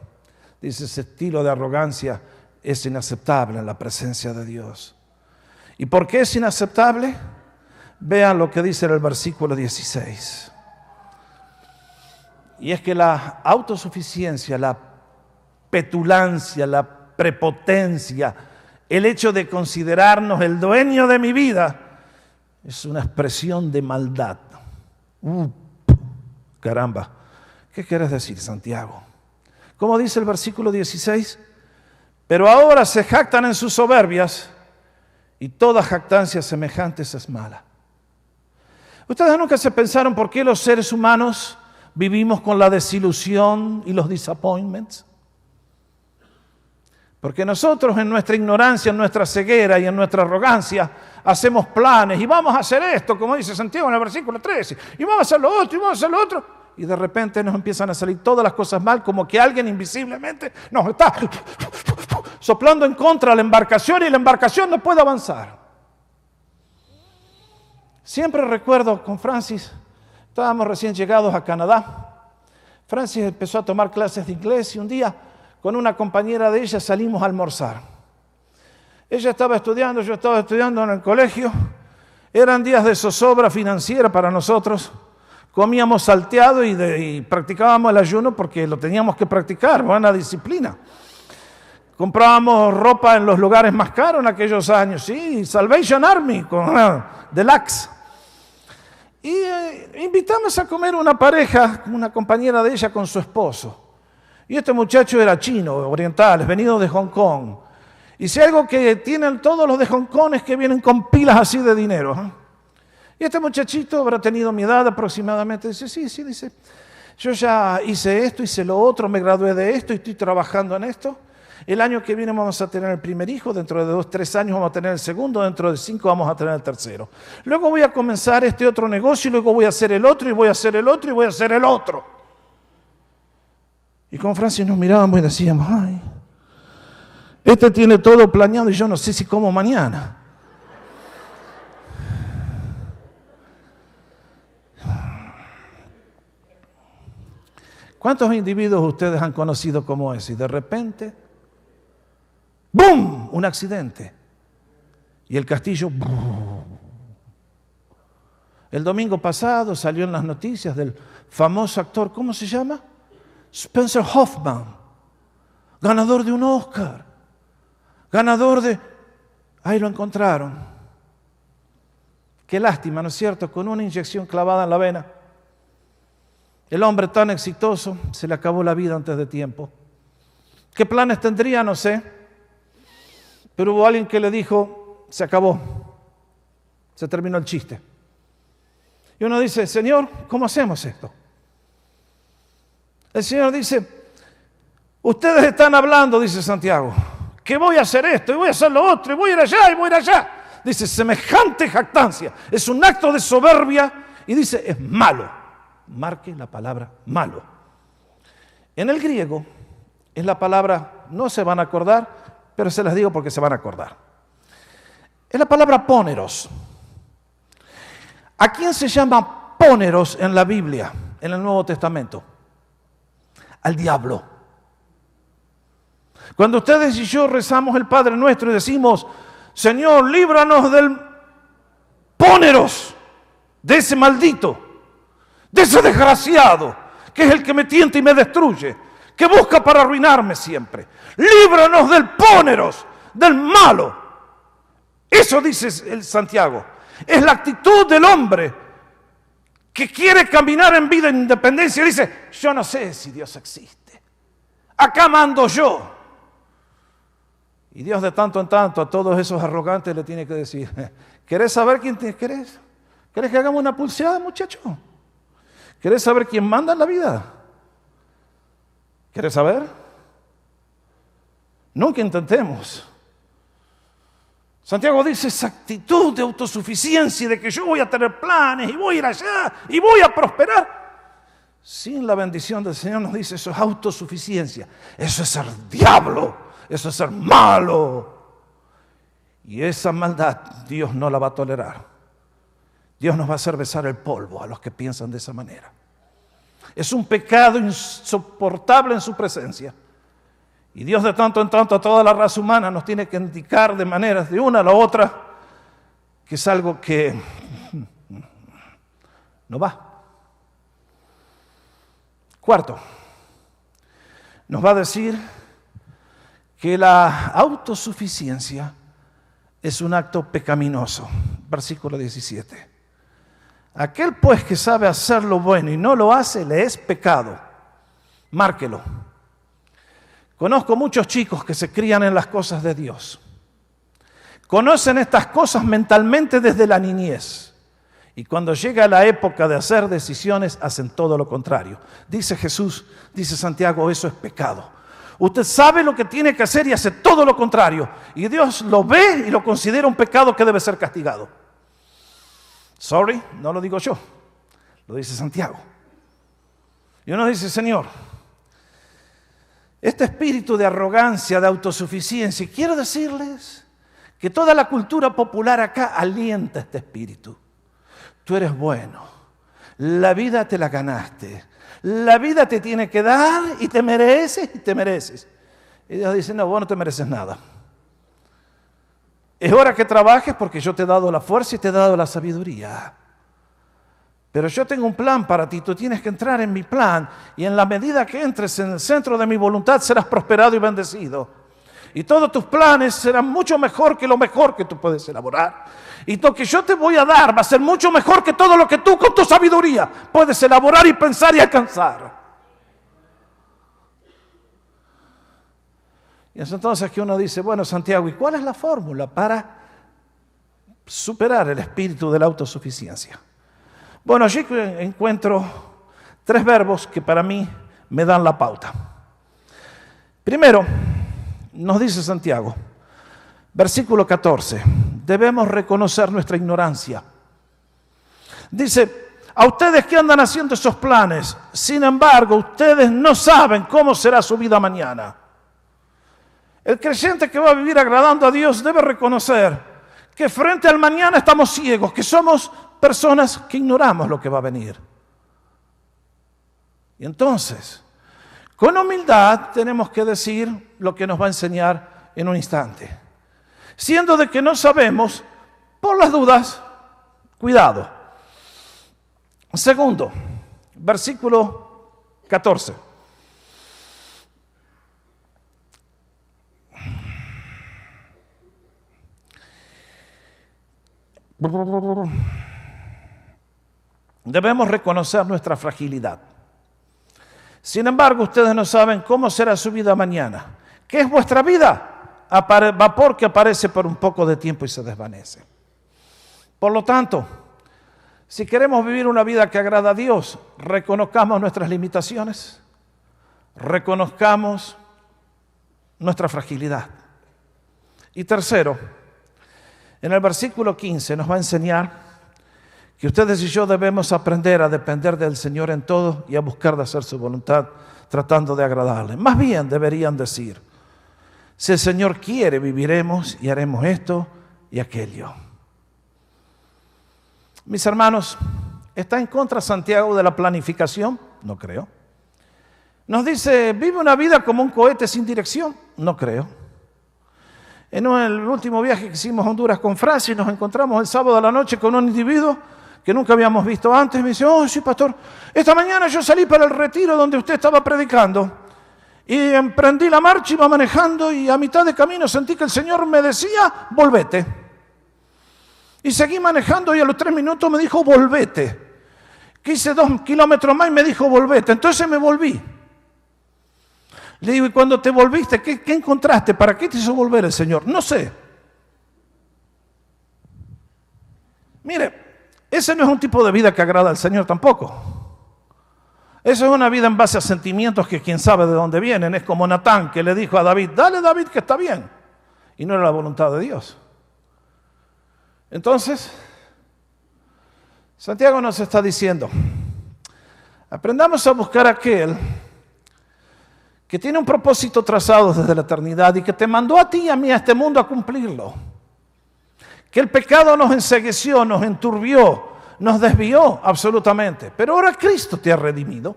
Dice, ese estilo de arrogancia es inaceptable en la presencia de Dios. ¿Y por qué es inaceptable? Vean lo que dice en el versículo 16. Y es que la autosuficiencia, la petulancia, la prepotencia, el hecho de considerarnos el dueño de mi vida, es una expresión de maldad. Caramba, ¿qué quieres decir, Santiago? ¿Cómo dice el versículo 16? Pero ahora se jactan en sus soberbias y toda jactancia semejante es mala. ¿Ustedes nunca se pensaron por qué los seres humanos vivimos con la desilusión y los disappointments? Porque nosotros en nuestra ignorancia, en nuestra ceguera y en nuestra arrogancia hacemos planes y vamos a hacer esto, como dice Santiago en el versículo 13, y vamos a hacer lo otro, y vamos a hacer lo otro. Y de repente nos empiezan a salir todas las cosas mal, como que alguien invisiblemente nos está soplando en contra de la embarcación y la embarcación no puede avanzar. Siempre recuerdo con Francis Estábamos recién llegados a Canadá. Francis empezó a tomar clases de inglés y un día con una compañera de ella salimos a almorzar. Ella estaba estudiando, yo estaba estudiando en el colegio. Eran días de zozobra financiera para nosotros. Comíamos salteado y practicábamos el ayuno porque lo teníamos que practicar, buena disciplina. Comprábamos ropa en los lugares más caros en aquellos años, sí, Salvation Army, con Deluxe. Y invitamos a comer una pareja, una compañera de ella con su esposo. Y este muchacho era chino, oriental, venido de Hong Kong. Y si algo que tienen todos los de Hong Kong es que vienen con pilas así de dinero. Y este muchachito habrá tenido mi edad aproximadamente. Dice, sí, dice, yo ya hice esto, hice lo otro, me gradué de esto y estoy trabajando en esto. El año que viene vamos a tener el primer hijo, dentro de 2, 3 años vamos a tener el segundo, dentro de 5 vamos a tener el tercero. Luego voy a comenzar este otro negocio y luego voy a hacer el otro y voy a hacer el otro y voy a hacer el otro. Y con Francis nos mirábamos y decíamos, ay, este tiene todo planeado y yo no sé si como mañana. ¿Cuántos individuos ustedes han conocido como ese? Y de repente, ¡bum!, un accidente. Y el castillo, ¡bum! El domingo pasado salió en las noticias del famoso actor, ¿cómo se llama? Spencer Hoffman, ganador de un Oscar, ganador de... Ahí lo encontraron. Qué lástima, ¿no es cierto? Con una inyección clavada en la vena. El hombre tan exitoso, se le acabó la vida antes de tiempo. ¿Qué planes tendría? No sé. Pero hubo alguien que le dijo, se acabó. Se terminó el chiste. Y uno dice, Señor, ¿cómo hacemos esto? El Señor dice, ustedes están hablando, dice Santiago, que voy a hacer esto y voy a hacer lo otro y voy a ir allá y voy a ir allá. Dice, semejante jactancia. Es un acto de soberbia y dice, es malo. Marque la palabra malo. En el griego es la palabra, no se van a acordar, pero se las digo porque se van a acordar. Es la palabra póneros. ¿A quién se llama póneros en la Biblia, en el Nuevo Testamento? Al diablo. Cuando ustedes y yo rezamos el Padre Nuestro y decimos, Señor, líbranos del póneros, de ese maldito, de ese desgraciado, que es el que me tienta y me destruye, que busca para arruinarme siempre. Líbranos del póneros, del malo. Eso dice el Santiago. Es la actitud del hombre que quiere caminar en vida en independencia y dice, yo no sé si Dios existe. Acá mando yo. Y Dios de tanto en tanto a todos esos arrogantes le tiene que decir, ¿querés saber quién te querés? ¿Querés que hagamos una pulseada, muchacho? ¿Querés saber quién manda en la vida? ¿Querés saber? Nunca intentemos. Santiago dice esa actitud de autosuficiencia, de que yo voy a tener planes y voy a ir allá y voy a prosperar. Sin la bendición del Señor nos dice eso es autosuficiencia. Eso es ser diablo, eso es ser malo. Y esa maldad Dios no la va a tolerar. Dios nos va a hacer besar el polvo a los que piensan de esa manera. Es un pecado insoportable en su presencia. Y Dios de tanto en tanto a toda la raza humana nos tiene que indicar de maneras de una a la otra que es algo que no va. Cuarto, nos va a decir que la autosuficiencia es un acto pecaminoso. Versículo 17. Aquel pues que sabe hacer lo bueno y no lo hace, le es pecado. Márquelo. Conozco muchos chicos que se crían en las cosas de Dios. Conocen estas cosas mentalmente desde la niñez. Y cuando llega la época de hacer decisiones, hacen todo lo contrario. Dice Jesús, dice Santiago, eso es pecado. Usted sabe lo que tiene que hacer y hace todo lo contrario. Y Dios lo ve y lo considera un pecado que debe ser castigado. Sorry, no lo digo yo, lo dice Santiago. Y uno dice, Señor, este espíritu de arrogancia, de autosuficiencia, y quiero decirles que toda la cultura popular acá alienta este espíritu. Tú eres bueno, La vida te la ganaste. La vida te tiene que dar y te mereces y te mereces. Y Dios dice, no, vos no te mereces nada. Es hora que trabajes porque yo te he dado la fuerza y te he dado la sabiduría. Pero yo tengo un plan para ti, tú tienes que entrar en mi plan. Y en la medida que entres en el centro de mi voluntad serás prosperado y bendecido. Y todos tus planes serán mucho mejor que lo mejor que tú puedes elaborar. Y lo que yo te voy a dar va a ser mucho mejor que todo lo que tú con tu sabiduría puedes elaborar y pensar y alcanzar. Y es entonces que uno dice, bueno, Santiago, ¿y cuál es la fórmula para superar el espíritu de la autosuficiencia? Bueno, allí encuentro 3 verbos que para mí me dan la pauta. Primero, nos dice Santiago, versículo 14, debemos reconocer nuestra ignorancia. Dice, a ustedes que andan haciendo esos planes, sin embargo, ustedes no saben cómo será su vida mañana. El creyente que va a vivir agradando a Dios debe reconocer que frente al mañana estamos ciegos, que somos personas que ignoramos lo que va a venir. Y entonces, con humildad tenemos que decir lo que nos va a enseñar en un instante. Siendo de que no sabemos, por las dudas, cuidado. Segundo, versículo 14. Debemos reconocer nuestra fragilidad. Sin embargo, ustedes no saben cómo será su vida mañana. ¿Qué es vuestra vida? Vapor que aparece por un poco de tiempo y se desvanece. Por lo tanto, si queremos vivir una vida que agrada a Dios, reconozcamos nuestras limitaciones, reconozcamos nuestra fragilidad. Y tercero, en el versículo 15 nos va a enseñar que ustedes y yo debemos aprender a depender del Señor en todo y a buscar de hacer su voluntad, tratando de agradarle. Más bien deberían decir, si el Señor quiere, viviremos y haremos esto y aquello. Mis hermanos, ¿está en contra Santiago de la planificación? No creo. Nos dice, vive una vida como un cohete sin dirección. No creo. En el último viaje que hicimos a Honduras con Francis, nos encontramos el sábado a la noche con un individuo que nunca habíamos visto antes. Me dice, oh sí, pastor, esta mañana yo salí para el retiro donde usted estaba predicando y emprendí la marcha, iba manejando y a mitad de camino sentí que el Señor me decía, volvete. Y seguí manejando y a los 3 minutos me dijo, volvete. Quise 2 kilómetros más y me dijo, volvete. Entonces me volví. Le digo, ¿y cuando te volviste, qué encontraste? ¿Para qué te hizo volver el Señor? No sé. Mire, ese no es un tipo de vida que agrada al Señor tampoco. Eso es una vida en base a sentimientos que quién sabe de dónde vienen. Es como Natán que le dijo a David, dale David que está bien. Y no era la voluntad de Dios. Entonces, Santiago nos está diciendo, aprendamos a buscar a aquel que tiene un propósito trazado desde la eternidad y que te mandó a ti y a mí a este mundo a cumplirlo. Que el pecado nos encegueció, nos enturbió, nos desvió absolutamente. Pero ahora Cristo te ha redimido.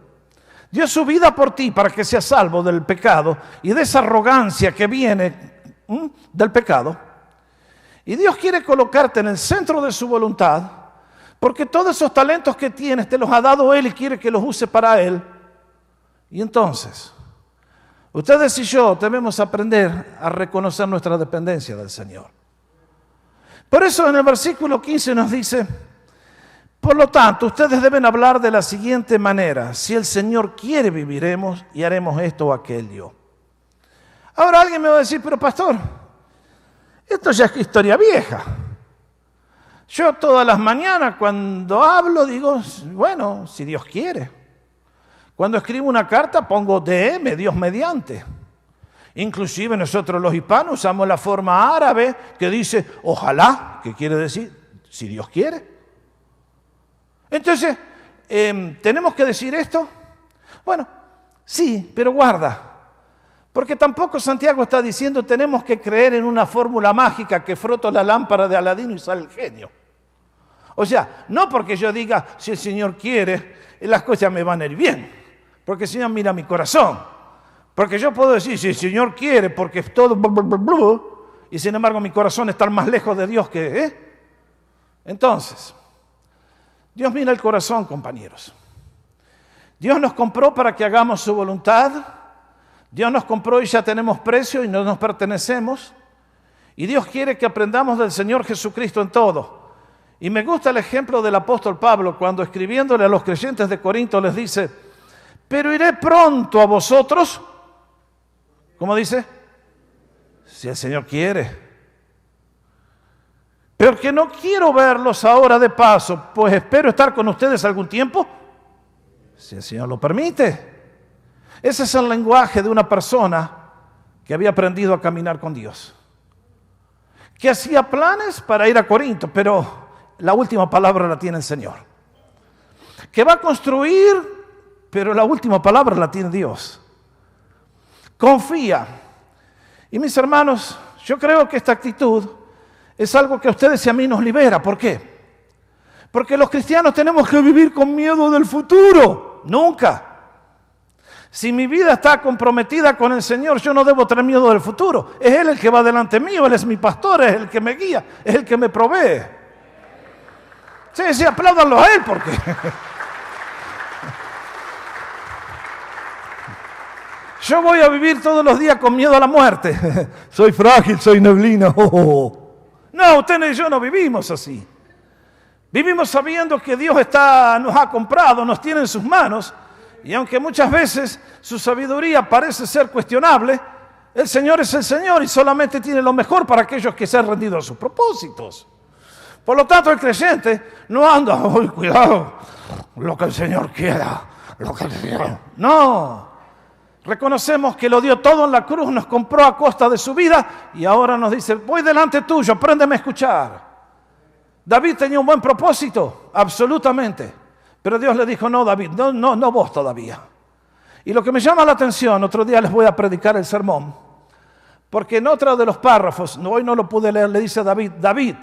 Dio su vida por ti para que seas salvo del pecado y de esa arrogancia que viene del pecado. Y Dios quiere colocarte en el centro de su voluntad porque todos esos talentos que tienes te los ha dado Él y quiere que los use para Él. Y entonces, ustedes y yo debemos aprender a reconocer nuestra dependencia del Señor. Por eso en el versículo 15 nos dice, por lo tanto, ustedes deben hablar de la siguiente manera, si el Señor quiere viviremos y haremos esto o aquello. Ahora alguien me va a decir, pero pastor, esto ya es historia vieja. Yo todas las mañanas cuando hablo digo, bueno, si Dios quiere. Cuando escribo una carta pongo DM, Dios mediante. Inclusive nosotros los hispanos usamos la forma árabe que dice ojalá, que quiere decir si Dios quiere. Entonces, ¿tenemos que decir esto? Bueno, sí, pero guarda. Porque tampoco Santiago está diciendo tenemos que creer en una fórmula mágica que froto la lámpara de Aladino y sale el genio. O sea, no porque yo diga, si el Señor quiere, las cosas me van a ir bien. Porque el Señor mira mi corazón. Porque yo puedo decir, si el Señor quiere, porque es todo... y sin embargo mi corazón está más lejos de Dios que... Entonces, Dios mira el corazón, compañeros. Dios nos compró para que hagamos su voluntad. Dios nos compró y ya tenemos precio y no nos pertenecemos. Y Dios quiere que aprendamos del Señor Jesucristo en todo. Y me gusta el ejemplo del apóstol Pablo cuando escribiéndole a los creyentes de Corinto les dice, pero iré pronto a vosotros. ¿Cómo dice? Si el Señor quiere. Pero que no quiero verlos ahora de paso, pues espero estar con ustedes algún tiempo, si el Señor lo permite. Ese es el lenguaje de una persona que había aprendido a caminar con Dios. Que hacía planes para ir a Corinto, pero la última palabra la tiene el Señor. Que va a construir, pero la última palabra la tiene Dios. Confía. Y mis hermanos, yo creo que esta actitud es algo que a ustedes y a mí nos libera. ¿Por qué? Porque los cristianos tenemos que vivir con miedo del futuro. Nunca. Si mi vida está comprometida con el Señor, yo no debo tener miedo del futuro. Es Él el que va delante mío, Él es mi pastor, es el que me guía, es el que me provee. Sí, apláudanlo a Él porque... Yo voy a vivir todos los días con miedo a la muerte. Soy frágil, soy neblina. No, ustedes y yo no vivimos así. Vivimos sabiendo que Dios nos ha comprado, nos tiene en sus manos. Y aunque muchas veces su sabiduría parece ser cuestionable, el Señor es el Señor y solamente tiene lo mejor para aquellos que se han rendido a sus propósitos. Por lo tanto, el creyente no anda, ¡ay, cuidado! Lo que el Señor quiera, lo que el Señor... No. Reconocemos que lo dio todo en la cruz, nos compró a costa de su vida y ahora nos dice, voy delante tuyo, apréndeme a escuchar. David tenía un buen propósito, absolutamente. Pero Dios le dijo, no David, no vos todavía. Y lo que me llama la atención, otro día les voy a predicar el sermón, porque en otro de los párrafos, hoy no lo pude leer, le dice a David, David,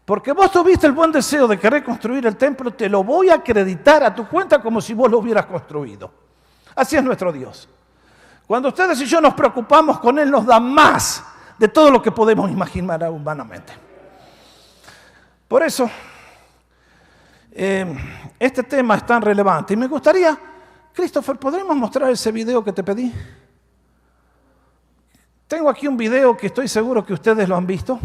porque vos tuviste el buen deseo de querer construir el templo, te lo voy a acreditar a tu cuenta como si vos lo hubieras construido. Así es nuestro Dios. Cuando ustedes y yo nos preocupamos con Él, nos da más de todo lo que podemos imaginar humanamente. Por eso, este tema es tan relevante. Y me gustaría, Christopher, ¿podríamos mostrar ese video que te pedí? Tengo aquí un video que estoy seguro que ustedes lo han visto.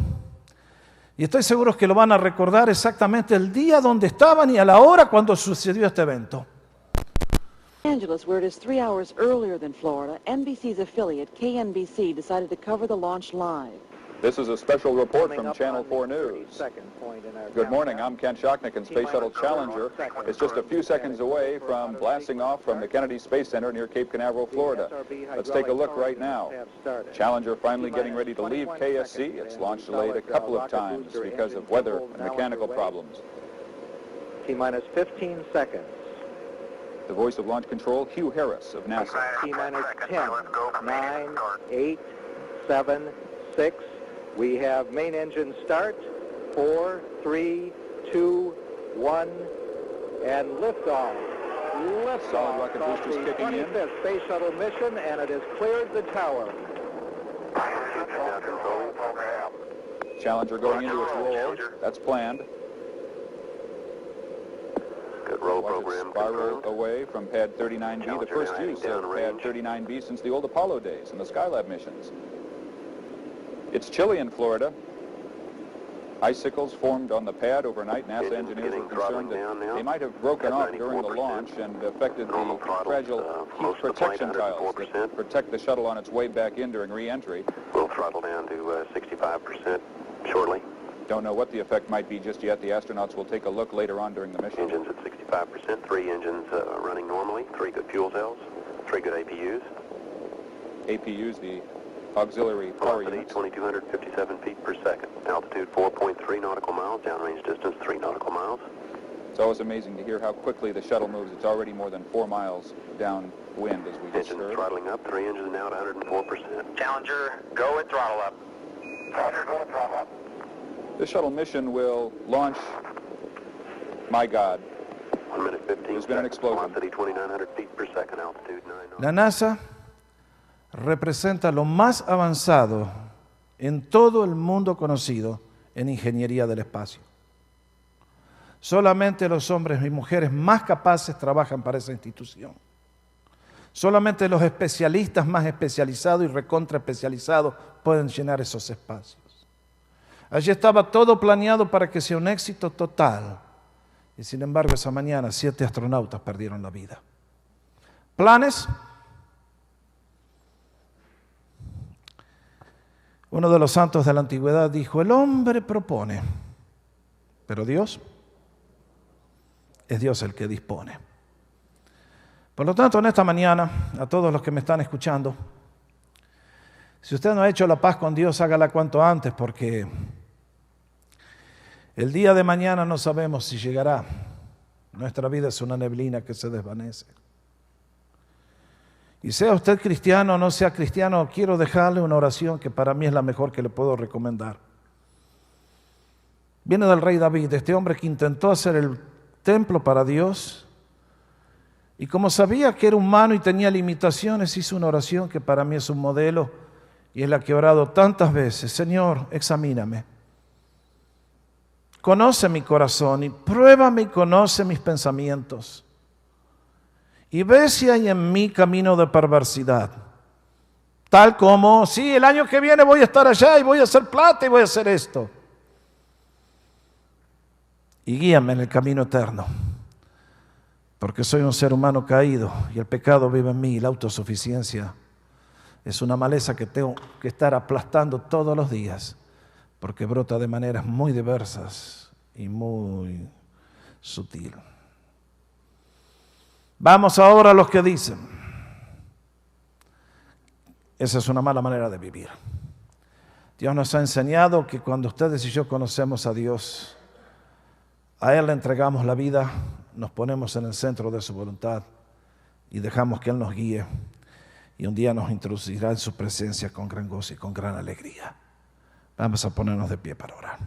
Y estoy seguro que lo van a recordar exactamente el día donde estaban y a la hora cuando sucedió este evento. Los Angeles, where it is 3 hours earlier than Florida, NBC's affiliate, KNBC, decided to cover the launch live. This is a special report from Channel 4 News. Good morning, I'm Ken Shocknick, and Space Shuttle Challenger is just a few seconds away from blasting off from the Kennedy Space Center near Cape Canaveral, Florida. Let's take a look right now. Challenger finally getting ready to leave KSC. It's launch delayed a couple of times because of weather and mechanical problems. T-minus 15 seconds. The voice of launch control, Hugh Harris of NASA. T-minus 10, 9, 8, 7, 6. We have main engine start. 4, 3, 2, 1, and liftoff. Solid rocket boosters kicking in. 25th Space Shuttle mission, and it has cleared the tower. Challenger going into its roll. That's planned. Good roll Watch program it spiral confirmed. away from pad 39B, the Challenger first heading use of pad downrange. 39B since the old Apollo days and the Skylab missions. It's chilly in Florida. Icicles formed on the pad overnight. NASA Engines engineers beginning were concerned throttling down that now. they might have broken At off during the 94%. launch and affected Normal the throttles, fragile most heat of the flight, protection tiles 104%. that protect the shuttle on its way back in during re-entry. We'll throttle down to 65% shortly. Don't know what the effect might be just yet. The astronauts will take a look later on during the mission. Engines at 65%. 3 engines running normally. 3 good fuel cells. 3 good APUs. APUs, the auxiliary power Velocity units. 2,257 feet per second. Altitude 4.3 nautical miles. Downrange distance 3 nautical miles. It's always amazing to hear how quickly the shuttle moves. It's already more than 4 miles downwind, as we just Engines heard. throttling up. 3 engines now at 104%. Challenger, go and throttle up. Challenger, go and throttle up. The shuttle mission will launch My God. 1 minute 15 There's been an seconds. explosion. Velocity 2,900 feet per second. Altitude 9 knots. La NASA representa lo más avanzado en todo el mundo conocido en ingeniería del espacio. Solamente los hombres y mujeres más capaces trabajan para esa institución. Solamente los especialistas más especializados y recontra especializados pueden llenar esos espacios. Allí estaba todo planeado para que sea un éxito total. Y sin embargo, esa mañana 7 astronautas perdieron la vida. ¿Planes? Uno de los santos de la antigüedad dijo, el hombre propone, pero Dios es Dios el que dispone. Por lo tanto, en esta mañana, a todos los que me están escuchando, si usted no ha hecho la paz con Dios, hágala cuanto antes, porque el día de mañana no sabemos si llegará. Nuestra vida es una neblina que se desvanece. Y sea usted cristiano o no sea cristiano, quiero dejarle una oración que para mí es la mejor que le puedo recomendar. Viene del rey David, este hombre que intentó hacer el templo para Dios, y como sabía que era humano y tenía limitaciones, hizo una oración que para mí es un modelo, y es la que he orado tantas veces. Señor, examíname. Conoce mi corazón y pruébame y conoce mis pensamientos. Y ve si hay en mí camino de perversidad. Tal como, sí, el año que viene voy a estar allá y voy a hacer plata y voy a hacer esto. Y guíame en el camino eterno. Porque soy un ser humano caído y el pecado vive en mí y la autosuficiencia es una maleza que tengo que estar aplastando todos los días porque brota de maneras muy diversas y muy sutil. Vamos ahora a los que dicen, esa es una mala manera de vivir. Dios nos ha enseñado que cuando ustedes y yo conocemos a Dios, a Él le entregamos la vida, nos ponemos en el centro de su voluntad y dejamos que Él nos guíe y un día nos introducirá en su presencia con gran gozo y con gran alegría. Vamos a ponernos de pie para orar.